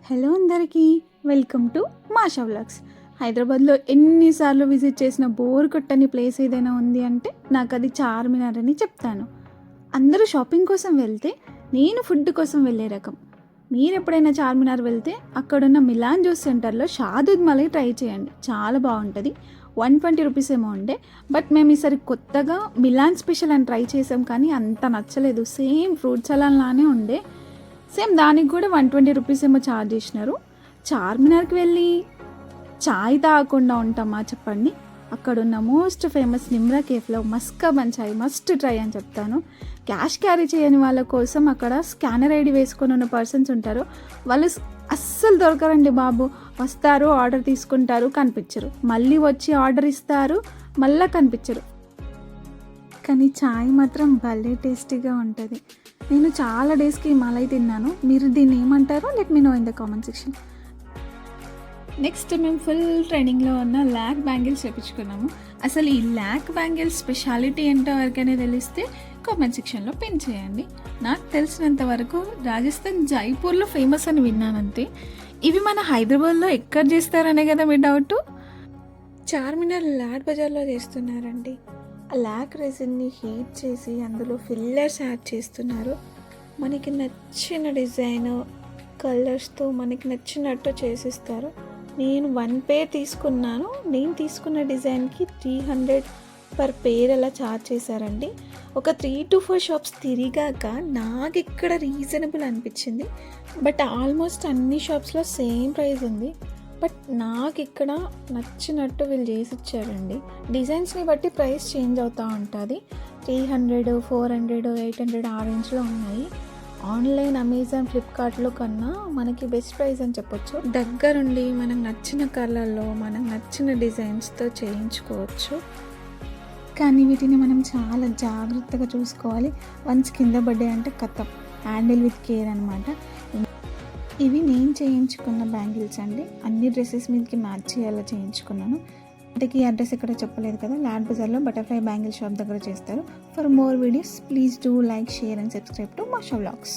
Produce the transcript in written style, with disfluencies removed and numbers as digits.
Hello అందరికీ, welcome to Masha vlogs. హైదరాబాద్లో ఎన్నిసార్లు విజిట్ చేసిన బోర్ కొట్టని ప్లేస్ ఏదైనా ఉంది అంటే నాకు అది చార్మినార్ అని చెప్తాను. అందరూ షాపింగ్ కోసం వెళ్తే నేను ఫుడ్ కోసం వెళ్ళే రకం. మీరు ఎప్పుడైనా చార్మినార్ వెళ్తే అక్కడున్న మిలాన్ జ్యూస్ సెంటర్లో షాదూద్ మలై ట్రై చేయండి, చాలా బాగుంటుంది. 120 రూపీస్ ఏమో ఉండే, బట్ మేము ఈసారి కొత్తగా మిలాన్ స్పెషల్ అని ట్రై చేసాం, కానీ అంత నచ్చలేదు. సేమ్ ఫ్రూట్ సలాడ్ లానే ఉండే, సేమ్ దానికి కూడా 120 రూపీస్ ఏమో ఛార్జ్ చేసినారు. చార్మినార్కి వెళ్ళి చాయ్ తాగకుండా ఉంటామా చెప్పండి? అక్కడున్న మోస్ట్ ఫేమస్ నిమ్రా కేఫ్లో మస్కా బన్ చాయ్ మస్ట్ ట్రై అని చెప్తాను. క్యాష్ క్యారీ చేయని వాళ్ళ కోసం అక్కడ స్కానర్ ఐడి వేసుకొని ఉన్న పర్సన్స్ ఉంటారు, వాళ్ళు అస్సలు దొరకరండి బాబు. వస్తారు, ఆర్డర్ తీసుకుంటారు, కనిపించరు, మళ్ళీ వచ్చి ఆర్డర్ ఇస్తారు, మళ్ళీ కనిపించరు. కానీ చాయ్ మాత్రం భలే టేస్టీగా ఉంటుంది. నేను చాలా డేస్కి మలై తిన్నాను. మీరు దీన్ని ఏమంటారో let me know in the comment section. Next మేము ఫుల్ ట్రెండింగ్లో ఉన్న ల్యాక్ బ్యాంగిల్స్ చేపించుకున్నాము. అసలు ఈ ల్యాక్ బ్యాంగిల్స్ స్పెషాలిటీ ఏంటో ఎవరికైనా తెలిస్తే కామెంట్ సెక్షన్లో పిన్ చేయండి. నాకు తెలిసినంత వరకు రాజస్థాన్ జైపూర్లో ఫేమస్ అని విన్నానంతే. ఇవి మన హైదరాబాద్లో ఎక్కడ చేస్తారనే కదా మీ డౌట్. చార్మినార్ లాడ్ బజార్లో చేస్తున్నారండి. ఆ ల్యాక్ రెసిన్ని హీట్ చేసి అందులో ఫిల్లర్స్ యాడ్ చేస్తున్నారు. మనకి నచ్చిన డిజైన్ కలర్స్తో మనకి నచ్చినట్టు చేసిస్తారు. నేను 1 పేర్ తీసుకున్నాను. నేను తీసుకున్న డిజైన్కి 300 పర్ పేర్ అలా ఛార్జ్ చేశారండి. ఒక 3 to 4 షాప్స్ తిరిగాక నాకు ఇక్కడ రీజనబుల్ అనిపించింది, బట్ ఆల్మోస్ట్ అన్ని షాప్స్లో సేమ్ ప్రైస్ ఉంది. బట్ నాకు ఇక్కడ నచ్చినట్టు వీళ్ళు చేసి ఇచ్చారండి. డిజైన్స్ని బట్టి ప్రైస్ చేంజ్ అవుతూ ఉంటుంది. 300, 400, 800 ఆ రేంజ్లో ఉన్నాయి. ఆన్లైన్ అమెజాన్, ఫ్లిప్కార్ట్లో కన్నా మనకి బెస్ట్ ప్రైస్ అని చెప్పొచ్చు. దగ్గరుండి మనకు నచ్చిన కలర్లో మనకు నచ్చిన డిజైన్స్తో చేయించుకోవచ్చు. కానీ వీటిని మనం చాలా జాగ్రత్తగా చూసుకోవాలి. వన్స్ కింద పడ్డాయి అంటే కథం, హ్యాండిల్ విత్ కేర్ అనమాట. ఇవి నేను చేయించుకున్న బ్యాంగిల్స్ అండి. అన్ని డ్రెస్సెస్ మీదకి మ్యాచ్ చేయాలో చేయించుకున్నాను. అంటే ఈ అడ్రస్ ఎక్కడ చెప్పలేదు కదా, లాడ్ బజార్లో బటర్ఫ్లై బ్యాంగిల్ షాప్ దగ్గర చేస్తారు. For more videos please do like, share and subscribe to Masha vlogs.